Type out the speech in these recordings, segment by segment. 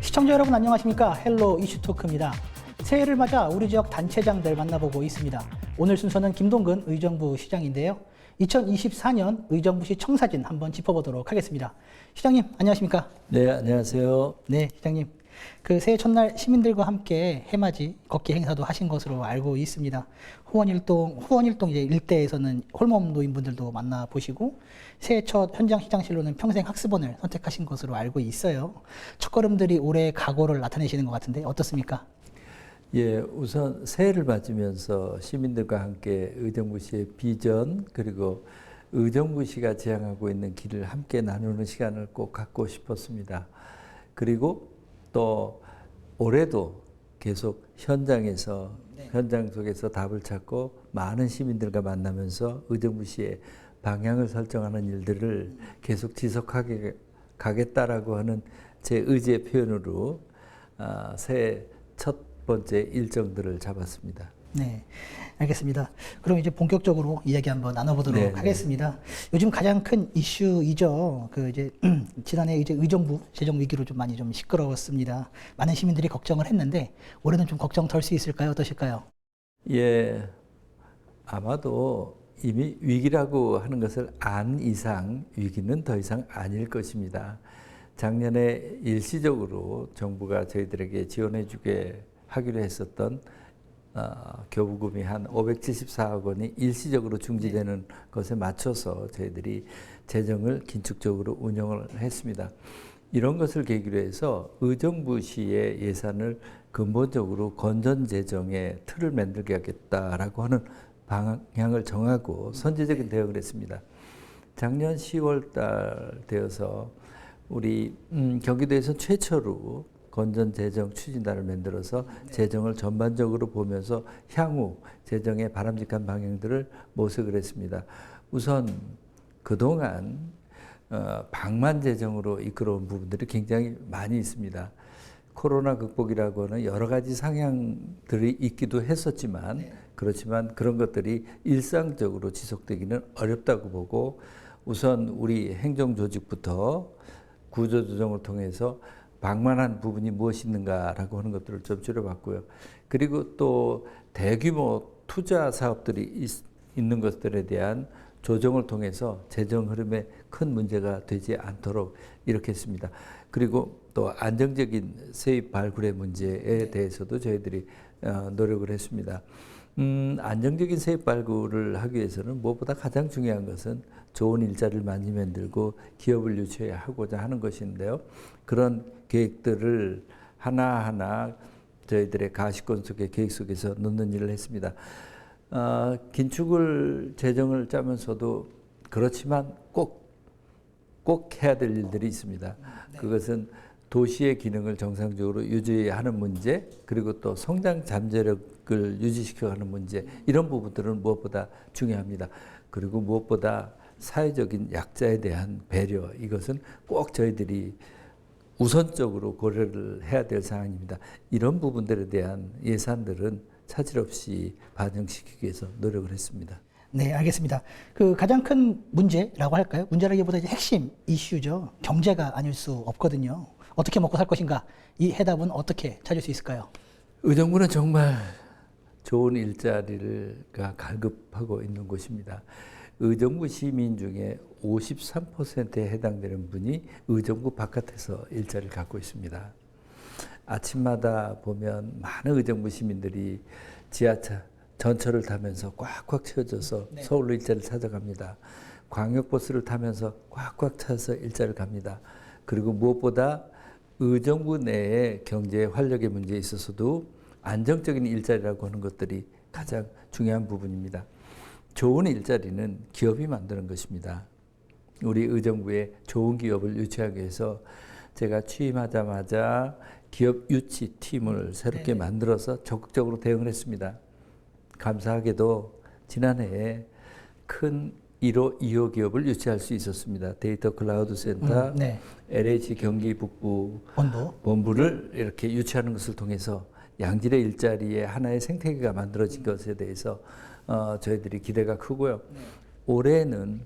시청자 여러분 안녕하십니까? 헬로 이슈토크입니다. 새해를 맞아 우리 지역 단체장들 만나보고 있습니다. 오늘 순서는 김동근 의정부 시장인데요. 2024년 의정부시 청사진 한번 짚어보도록 하겠습니다. 시장님 안녕하십니까? 네, 안녕하세요. 네, 시장님. 그 새해 첫날 시민들과 함께 해맞이 걷기 행사도 하신 것으로 알고 있습니다. 후원일동 이제 일대에서는 홀몸 노인분들도 만나보시고 새해 첫 현장 시장실로는 평생 학습원을 선택하신 것으로 알고 있어요. 첫걸음들이 올해 각오를 나타내시는 것 같은데 어떻습니까? 예, 우선 새해를 맞으면서 시민들과 함께 의정부시의 비전 그리고 의정부시가 지향하고 있는 길을 함께 나누는 시간을 꼭 갖고 싶었습니다. 그리고 또 올해도 계속 현장에서 현장 속에서 답을 찾고 많은 시민들과 만나면서 의정부시의 방향을 설정하는 일들을 계속 지속하게 가겠다라고 하는 제 의지의 표현으로 새해 첫 번째 일정들을 잡았습니다. 네, 알겠습니다. 그럼 이제 본격적으로 이야기 한번 나눠보도록 네, 하겠습니다. 요즘 가장 큰 이슈이죠. 그 이제 지난해 이제 의정부 재정 위기로 좀 많이 좀 시끄러웠습니다. 많은 시민들이 걱정을 했는데 올해는 좀 걱정 덜 수 있을까요? 어떠실까요? 예, 아마도 이미 위기라고 하는 것을 안 이상 위기는 더 이상 아닐 것입니다. 작년에 일시적으로 정부가 저희들에게 지원해주게 하기로 했었던 교부금이 한 574억 원이 일시적으로 중지되는 것에 맞춰서 저희들이 재정을 긴축적으로 운영을 했습니다. 이런 것을 계기로 해서 의정부시의 예산을 근본적으로 건전재정의 틀을 만들게 하겠다라고 하는 방향을 정하고 선제적인 대응을 했습니다. 작년 10월 달 되어서 우리 경기도에서 최초로 건전재정 추진단을 만들어서 재정을 전반적으로 보면서 향후 재정의 바람직한 방향들을 모색을 했습니다. 우선 그동안 방만 재정으로 이끌어온 부분들이 굉장히 많이 있습니다. 코로나 극복이라고 하는 여러 가지 상향들이 있기도 했었지만 그렇지만 그런 것들이 일상적으로 지속되기는 어렵다고 보고 우선 우리 행정조직부터 구조조정을 통해서 방만한 부분이 무엇이 있는가라고 하는 것들을 좀 줄여봤고요. 그리고 또 대규모 투자 사업들이 있는 것들에 대한 조정을 통해서 재정 흐름에 큰 문제가 되지 않도록 이렇게 했습니다. 그리고 또 안정적인 세입 발굴의 문제에 대해서도 저희들이 노력을 했습니다. 안정적인 세입 발굴을 하기 위해서는 무엇보다 가장 중요한 것은 좋은 일자리를 많이 만들고 기업을 유치해야 하고자 하는 것인데요. 그런 계획들을 하나하나 저희들의 가시권 속의 계획 속에서 넣는 일을 했습니다. 긴축을 재정을 짜면서도 그렇지만 꼭 해야 될 일들이 있습니다. 그것은 도시의 기능을 정상적으로 유지하는 문제, 그리고 또 성장 잠재력을 유지시켜가는 문제, 이런 부분들은 무엇보다 중요합니다. 그리고 무엇보다 사회적인 약자에 대한 배려, 이것은 꼭 저희들이 우선적으로 고려를 해야 될 사항입니다. 이런 부분들에 대한 예산들은 차질 없이 반영시키기 위해서 노력을 했습니다. 네, 알겠습니다. 그 가장 큰 문제라고 할까요? 문제라기보다 이제 핵심 이슈죠. 경제가 아닐 수 없거든요. 어떻게 먹고 살 것인가? 이 해답은 어떻게 찾을 수 있을까요? 의정부는 정말 좋은 일자리가 갈급하고 있는 곳입니다. 의정부 시민 중에 53%에 해당되는 분이 의정부 바깥에서 일자리를 갖고 있습니다. 아침마다 보면 많은 의정부 시민들이 지하철, 전철을 타면서 꽉꽉 채워져서 서울로 일자리를 찾아갑니다. 광역버스를 타면서 꽉꽉 차서 일자리를 갑니다. 그리고 무엇보다 의정부 내의 경제 활력의 문제에 있어서도 안정적인 일자리라고 하는 것들이 가장 중요한 부분입니다. 좋은 일자리는 기업이 만드는 것입니다. 우리 의정부에 좋은 기업을 유치하기 위해서 제가 취임하자마자 기업 유치 팀을 새롭게 만들어서 적극적으로 대응을 했습니다. 감사하게도 지난해에 큰 1호, 2호 기업을 유치할 수 있었습니다. 데이터 클라우드 센터, LH 경기 북부 본부를 이렇게 유치하는 것을 통해서 양질의 일자리의 하나의 생태계가 만들어진 것에 대해서 저희들이 기대가 크고요. 올해는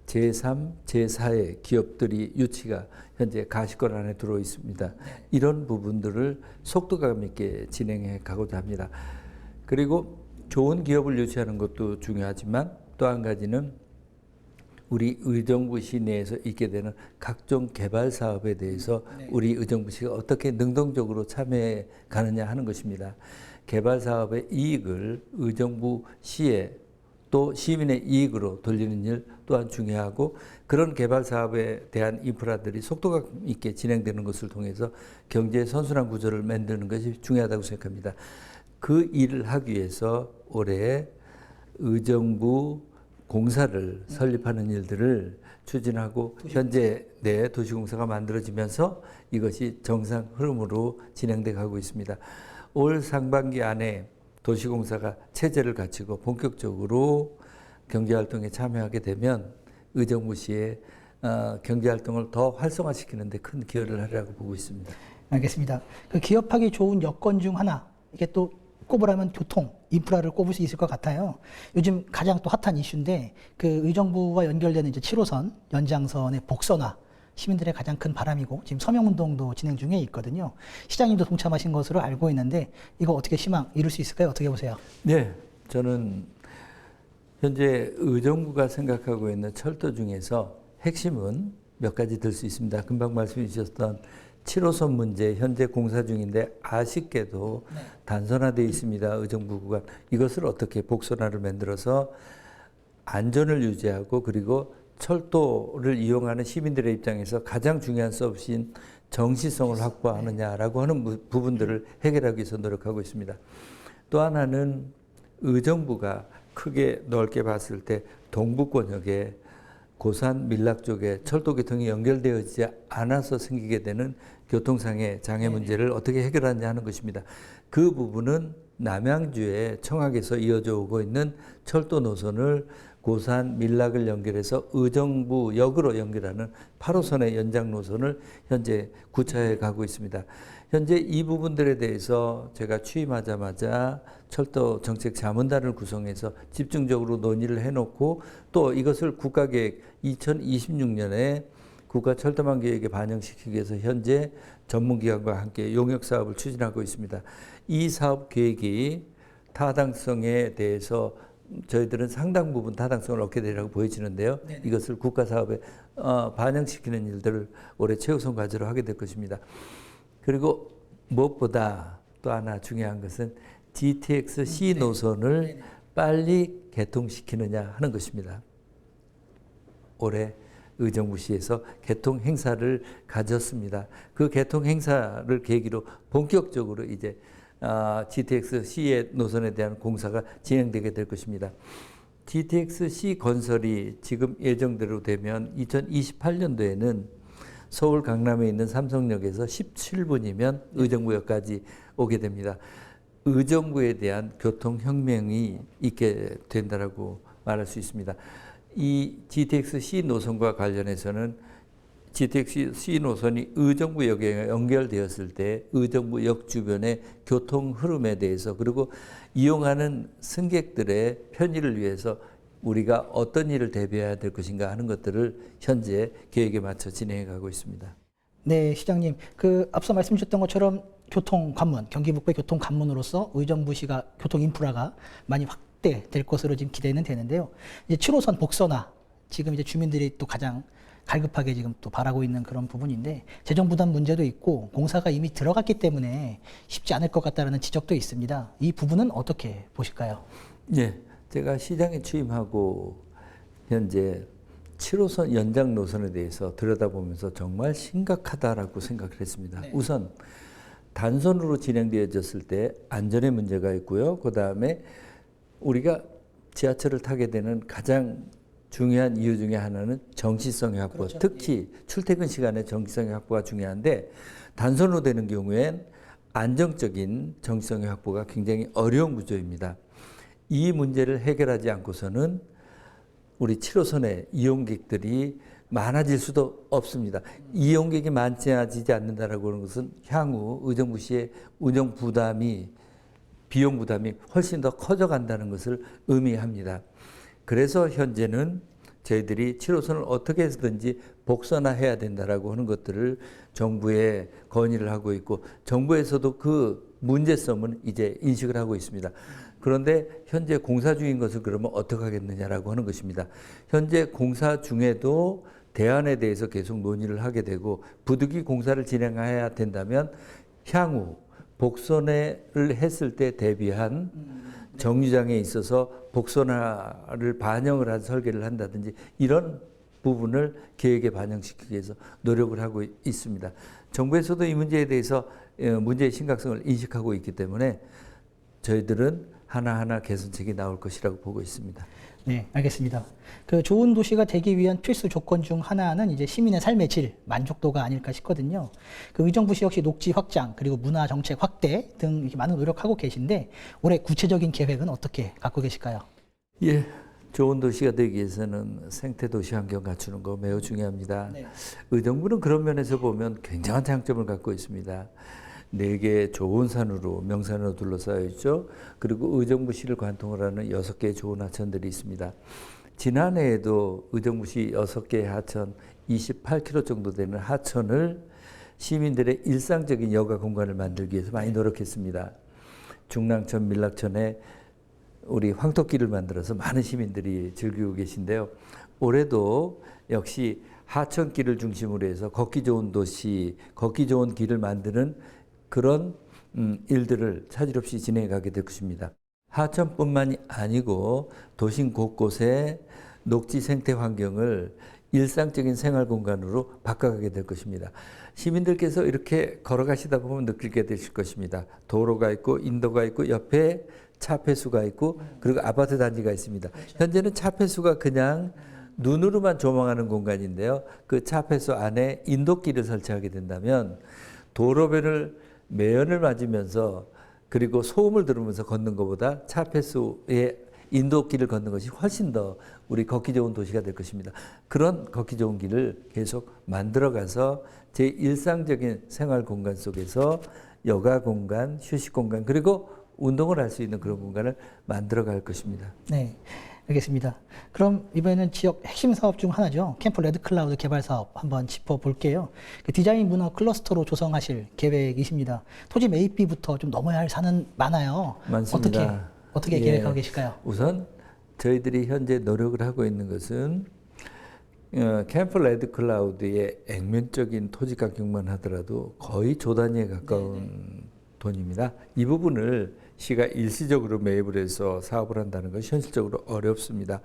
제3, 제4의 기업들이 유치가 현재 가시권 안에 들어 있습니다. 이런 부분들을 속도감 있게 진행해 가고자 합니다. 그리고 좋은 기업을 유치하는 것도 중요하지만 또 한 가지는 우리 의정부 시내에서 있게 되는 각종 개발 사업에 대해서 우리 의정부시가 어떻게 능동적으로 참여해 가느냐 하는 것입니다. 개발 사업의 이익을 의정부 시에 또 시민의 이익으로 돌리는 일 또한 중요하고, 그런 개발 사업에 대한 인프라들이 속도감 있게 진행되는 것을 통해서 경제의 선순환 구조를 만드는 것이 중요하다고 생각합니다. 그 일을 하기 위해서 올해 의정부 공사를 설립하는 일들을 추진하고 현재 도시공사가 만들어지면서 이것이 정상 흐름으로 진행돼 가고 있습니다. 올 상반기 안에 도시공사가 체제를 갖추고 본격적으로 경제활동에 참여하게 되면 의정부시의 경제활동을 더 활성화시키는 데 큰 기여를 하리라고 보고 있습니다. 알겠습니다. 그 기업하기 좋은 여건 중 하나, 이게 또 꼽으라면 교통, 인프라를 꼽을 수 있을 것 같아요. 요즘 가장 또 핫한 이슈인데 그 의정부와 연결되는 이제 7호선 연장선의 복선화, 시민들의 가장 큰 바람이고 지금 서명운동도 진행 중에 있거든요. 시장님도 동참하신 것으로 알고 있는데 이거 어떻게 희망 이룰 수 있을까요? 어떻게 보세요? 네, 저는 현재 의정부가 생각하고 있는 철도 중에서 핵심은 몇 가지 들 수 있습니다. 금방 말씀해 주셨던 7호선 문제 현재 공사 중인데 아쉽게도 단선화되어 있습니다. 의정부 구간. 이것을 어떻게 복선화를 만들어서 안전을 유지하고 그리고 철도를 이용하는 시민들의 입장에서 가장 중요한 서비스인 정시성을 확보하느냐라고 하는 부분들을 해결하기 위해서 노력하고 있습니다. 또 하나는 의정부가 크게 넓게 봤을 때 동부권역에 고산 밀락 쪽에 철도 교통이 연결되어지지 않아서 생기게 되는 교통상의 장애 문제를 어떻게 해결하느냐 하는 것입니다. 그 부분은 남양주의 청학에서 이어져 오고 있는 철도 노선을 고산 밀락을 연결해서 의정부역으로 연결하는 8호선의 연장 노선을 현재 구차해 가고 있습니다. 현재 이 부분들에 대해서 제가 취임하자마자 철도 정책 자문단을 구성해서 집중적으로 논의를 해놓고 또 이것을 국가계획 2026년에 국가철도망 계획에 반영시키기 위해서 현재 전문기관과 함께 용역사업을 추진하고 있습니다. 이 사업 계획이 타당성에 대해서 저희들은 상당 부분 타당성을 얻게 되리라고 보여지는데요. 네네. 이것을 국가사업에 반영시키는 일들을 올해 최우선 과제로 하게 될 것입니다. 그리고 무엇보다 또 하나 중요한 것은 GTX-C 노선을 네네. 빨리 개통시키느냐 하는 것입니다. 올해 의정부시에서 개통 행사를 가졌습니다. 그 개통 행사를 계기로 본격적으로 이제 GTX-C의 노선에 대한 공사가 진행되게 될 것입니다. GTX-C 건설이 지금 예정대로 되면 2028년도에는 서울 강남에 있는 삼성역에서 17분이면 의정부역까지 오게 됩니다. 의정부에 대한 교통혁명이 있게 된다고 말할 수 있습니다. 이 GTX-C 노선과 관련해서는 GTX-C 노선이 의정부역에 연결되었을 때 의정부역 주변의 교통 흐름에 대해서 그리고 이용하는 승객들의 편의를 위해서 우리가 어떤 일을 대비해야 될 것인가 하는 것들을 현재 계획에 맞춰 진행해 가고 있습니다. 네, 시장님. 그 앞서 말씀 주셨던 것처럼 교통 관문, 경기 북부의 교통 관문으로서 의정부시가 교통 인프라가 많이 확대될 것으로 지금 기대는 되는데요. 이제 7호선 복선화, 지금 이제 주민들이 또 가장 갈급하게 지금 또 바라고 있는 그런 부분인데 재정 부담 문제도 있고 공사가 이미 들어갔기 때문에 쉽지 않을 것 같다는 지적도 있습니다. 이 부분은 어떻게 보실까요? 네, 제가 시장에 취임하고 현재 7호선 연장 노선에 대해서 들여다보면서 정말 심각하다라고 생각을 했습니다. 네. 우선 단선으로 진행되어졌을 때 안전의 문제가 있고요. 그 다음에 우리가 지하철을 타게 되는 가장 중요한 이유 중에 하나는 정시성의 확보, 그렇죠. 특히 출퇴근 시간에 정시성의 확보가 중요한데 단선으로 되는 경우엔 안정적인 정시성의 확보가 굉장히 어려운 구조입니다. 이 문제를 해결하지 않고서는 우리 7호선의 이용객들이 많아질 수도 없습니다. 이용객이 많아지지 않는다라고 하는 것은 향후 의정부시의 운영 부담이 비용 부담이 훨씬 더 커져간다는 것을 의미합니다. 그래서 현재는 저희들이 7호선을 어떻게 해서든지 복선화해야 된다라고 하는 것들을 정부에 건의를 하고 있고 정부에서도 그 문제점은 이제 인식을 하고 있습니다. 그런데 현재 공사 중인 것을 그러면 어떻게 하겠느냐라고 하는 것입니다. 현재 공사 중에도 대안에 대해서 계속 논의를 하게 되고 부득이 공사를 진행해야 된다면 향후 복선회를 했을 때 대비한 정류장에 있어서 복선화를 반영을 한 설계를 한다든지 이런 부분을 계획에 반영시키기 위해서 노력을 하고 있습니다. 정부에서도 이 문제에 대해서 문제의 심각성을 인식하고 있기 때문에 저희들은 하나하나 개선책이 나올 것이라고 보고 있습니다. 네, 알겠습니다. 그 좋은 도시가 되기 위한 필수 조건 중 하나는 이제 시민의 삶의 질, 만족도가 아닐까 싶거든요. 그 의정부시 역시 녹지 확장 그리고 문화 정책 확대 등 이렇게 많은 노력하고 계신데 올해 구체적인 계획은 어떻게 갖고 계실까요? 예, 좋은 도시가 되기 위해서는 생태 도시 환경 갖추는 거 매우 중요합니다. 네. 의정부는 그런 면에서 보면 굉장한 장점을 갖고 있습니다. 4개의 좋은 산으로 명산으로 둘러싸여 있죠. 그리고 의정부시를 관통을 하는 6개의 좋은 하천들이 있습니다. 지난해에도 의정부시 6개의 하천 28km 정도 되는 하천을 시민들의 일상적인 여가 공간을 만들기 위해서 많이 노력했습니다. 중랑천, 밀락천에 우리 황토길을 만들어서 많은 시민들이 즐기고 계신데요. 올해도 역시 하천길을 중심으로 해서 걷기 좋은 도시, 걷기 좋은 길을 만드는 그런 일들을 차질 없이 진행해 가게 될 것입니다. 하천뿐만이 아니고 도심 곳곳에 녹지 생태 환경을 일상적인 생활 공간으로 바꿔가게 될 것입니다. 시민들께서 이렇게 걸어가시다 보면 느끼게 되실 것입니다. 도로가 있고 인도가 있고 옆에 차 폐수가 있고 그리고 아파트 단지가 있습니다. 현재는 차 폐수가 그냥 눈으로만 조망하는 공간인데요. 그 차 폐수 안에 인도길을 설치하게 된다면 도로변을 매연을 맞으면서 그리고 소음을 들으면서 걷는 것보다 차 폐수의 인도길을 걷는 것이 훨씬 더 우리 걷기 좋은 도시가 될 것입니다. 그런 걷기 좋은 길을 계속 만들어가서 제 일상적인 생활 공간 속에서 여가 공간, 휴식 공간 그리고 운동을 할 수 있는 그런 공간을 만들어갈 것입니다. 네, 알겠습니다. 그럼 이번에는 지역 핵심 사업 중 하나죠. 캠프 레드클라우드 개발 사업 한번 짚어볼게요. 그 디자인 문화 클러스터로 조성하실 계획이십니다. 토지 매입비부터 좀 넘어야 할 산은 많아요. 많습니다. 어떻게 계획하고 계실까요? 우선 저희들이 현재 노력을 하고 있는 것은 캠프 레드클라우드의 액면적인 토지 가격만 하더라도 거의 조 단위에 가까운 돈입니다. 이 부분을 시가 일시적으로 매입을 해서 사업을 한다는 것이 현실적으로 어렵습니다.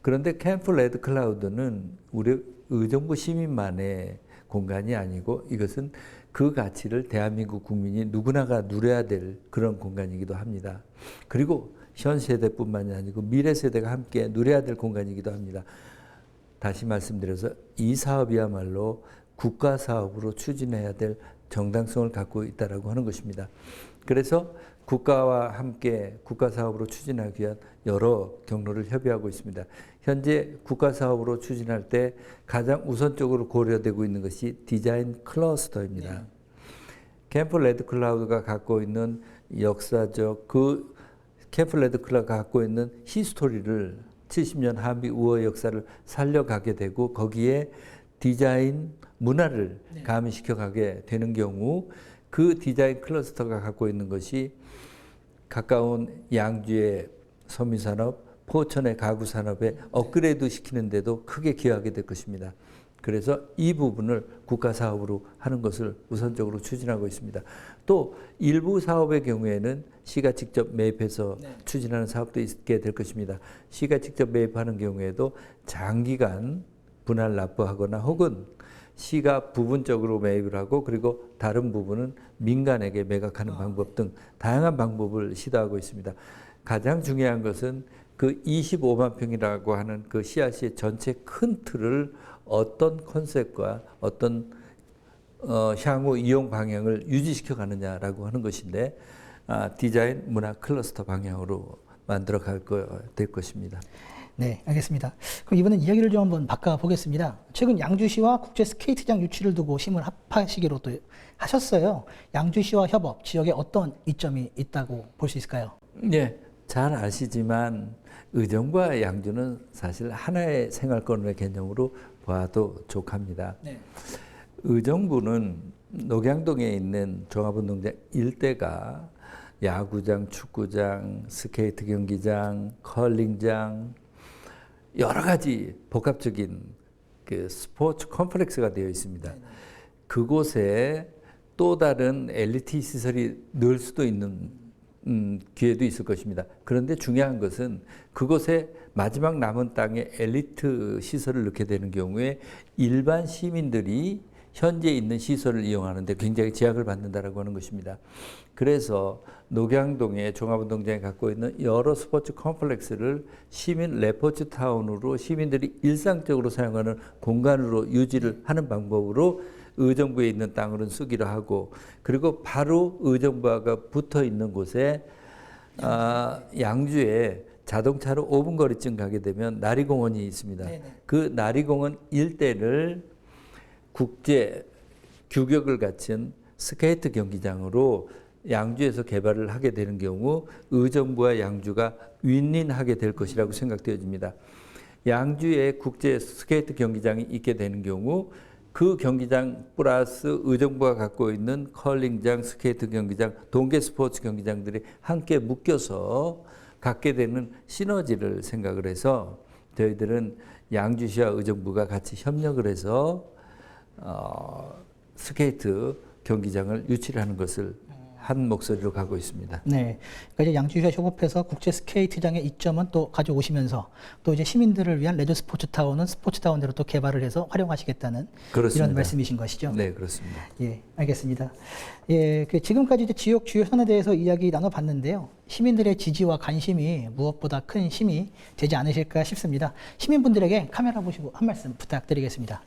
그런데 캠프 레드클라우드는 우리 의정부 시민만의 공간이 아니고 이것은 그 가치를 대한민국 국민이 누구나가 누려야 될 그런 공간이기도 합니다. 그리고 현 세대뿐만이 아니고 미래 세대가 함께 누려야 될 공간이기도 합니다. 다시 말씀드려서 이 사업이야말로 국가 사업으로 추진해야 될 정당성을 갖고 있다라고 하는 것입니다. 그래서 국가와 함께 국가 사업으로 추진하기 위한 여러 경로를 협의하고 있습니다. 현재 국가 사업으로 추진할 때 가장 우선적으로 고려되고 있는 것이 디자인 클러스터입니다. 캠프 레드클라우드가 갖고 있는 역사적 그 캠프 레드클라우드가 갖고 있는 히스토리를 70년 한미 우호 역사를 살려가게 되고 거기에 디자인 문화를 가미시켜 가게 되는 경우 그 디자인 클러스터가 갖고 있는 것이 가까운 양주의 섬유산업, 포천의 가구산업에 업그레이드 시키는 데도 크게 기여하게 될 것입니다. 그래서 이 부분을 국가 사업으로 하는 것을 우선적으로 추진하고 있습니다. 또 일부 사업의 경우에는 시가 직접 매입해서 추진하는 사업도 있게 될 것입니다. 시가 직접 매입하는 경우에도 장기간 분할 납부하거나 혹은 시가 부분적으로 매입을 하고 그리고 다른 부분은 민간에게 매각하는 방법 등 다양한 방법을 시도하고 있습니다. 가장 중요한 것은 그 25만 평이라고 하는 그 CRC의 전체 큰 틀을 어떤 컨셉과 어떤 향후 이용 방향을 유지시켜 가느냐라고 하는 것인데 디자인 문화 클러스터 방향으로 만들어 될 것입니다. 네, 알겠습니다. 그럼 이번엔 이야기를 좀 한번 바꿔보겠습니다. 최근 양주시와 국제 스케이트장 유치를 두고 심을 합하시기로 또 하셨어요. 양주시와 협업, 지역에 어떤 이점이 있다고 볼 수 있을까요? 네, 잘 아시지만 의정부와 양주는 사실 하나의 생활권의 개념으로 봐도 족합니다. 네. 의정부는 녹양동에 있는 종합운동장 일대가 야구장, 축구장, 스케이트 경기장, 컬링장 여러 가지 복합적인 그 스포츠 컴플렉스가 되어 있습니다. 그곳에 또 다른 엘리트 시설이 늘 수도 있는 기회도 있을 것입니다. 그런데 중요한 것은 그곳에 마지막 남은 땅에 엘리트 시설을 넣게 되는 경우에 일반 시민들이 현재 있는 시설을 이용하는데 굉장히 제약을 받는다라고 하는 것입니다. 그래서 녹양동의 종합운동장에 갖고 있는 여러 스포츠 컴플렉스를 시민 레포츠 타운으로 시민들이 일상적으로 사용하는 공간으로 유지를 하는 방법으로 의정부에 있는 땅으로는 쓰기로 하고, 그리고 바로 의정부가 붙어 있는 곳에 양주에 자동차로 5분 거리쯤 가게 되면 나리공원이 있습니다. 네네. 그 나리공원 일대를 국제 규격을 갖춘 스케이트 경기장으로 양주에서 개발을 하게 되는 경우 의정부와 양주가 윈윈하게 될 것이라고 생각되어집니다. 양주에 국제 스케이트 경기장이 있게 되는 경우 그 경기장 플러스 의정부가 갖고 있는 컬링장, 스케이트 경기장, 동계 스포츠 경기장들이 함께 묶여서 갖게 되는 시너지를 생각을 해서 저희들은 양주시와 의정부가 같이 협력을 해서 스케이트 경기장을 유치를 하는 것을 한 목소리로 가고 있습니다. 네. 그러니까 이제 양주시와 협업해서 국제 스케이트장의 이점은 또 가져오시면서 또 이제 시민들을 위한 레저 스포츠 타운은 스포츠 타운대로 또 개발을 해서 활용하시겠다는 그렇습니다. 이런 말씀이신 것이죠. 네, 그렇습니다. 예, 알겠습니다. 예, 지금까지 이제 지역 주요 현안에 대해서 이야기 나눠봤는데요. 시민들의 지지와 관심이 무엇보다 큰 힘이 되지 않으실까 싶습니다. 시민분들에게 카메라 보시고 한 말씀 부탁드리겠습니다.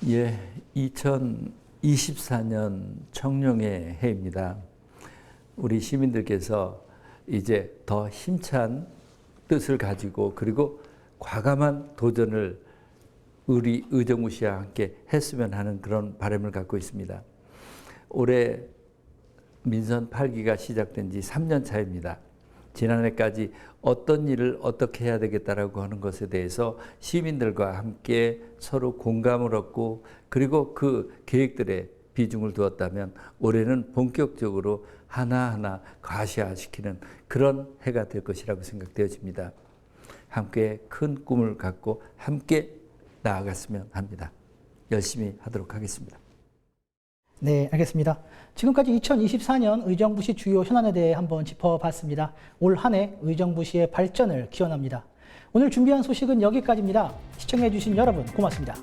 예, 2024년 청룡의 해입니다. 우리 시민들께서 이제 더 힘찬 뜻을 가지고 그리고 과감한 도전을 우리 의정부시와 함께 했으면 하는 그런 바람을 갖고 있습니다. 올해 민선 8기가 시작된 지 3년 차입니다. 지난해까지 어떤 일을 어떻게 해야 되겠다라고 하는 것에 대해서 시민들과 함께 서로 공감을 얻고 그리고 그 계획들에 비중을 두었다면 올해는 본격적으로 하나하나 가시화시키는 그런 해가 될 것이라고 생각되어집니다. 함께 큰 꿈을 갖고 함께 나아갔으면 합니다. 열심히 하도록 하겠습니다. 네, 알겠습니다. 지금까지 2024년 의정부시 주요 현안에 대해 한번 짚어봤습니다. 올 한 해 의정부시의 발전을 기원합니다. 오늘 준비한 소식은 여기까지입니다. 시청해주신 여러분 고맙습니다.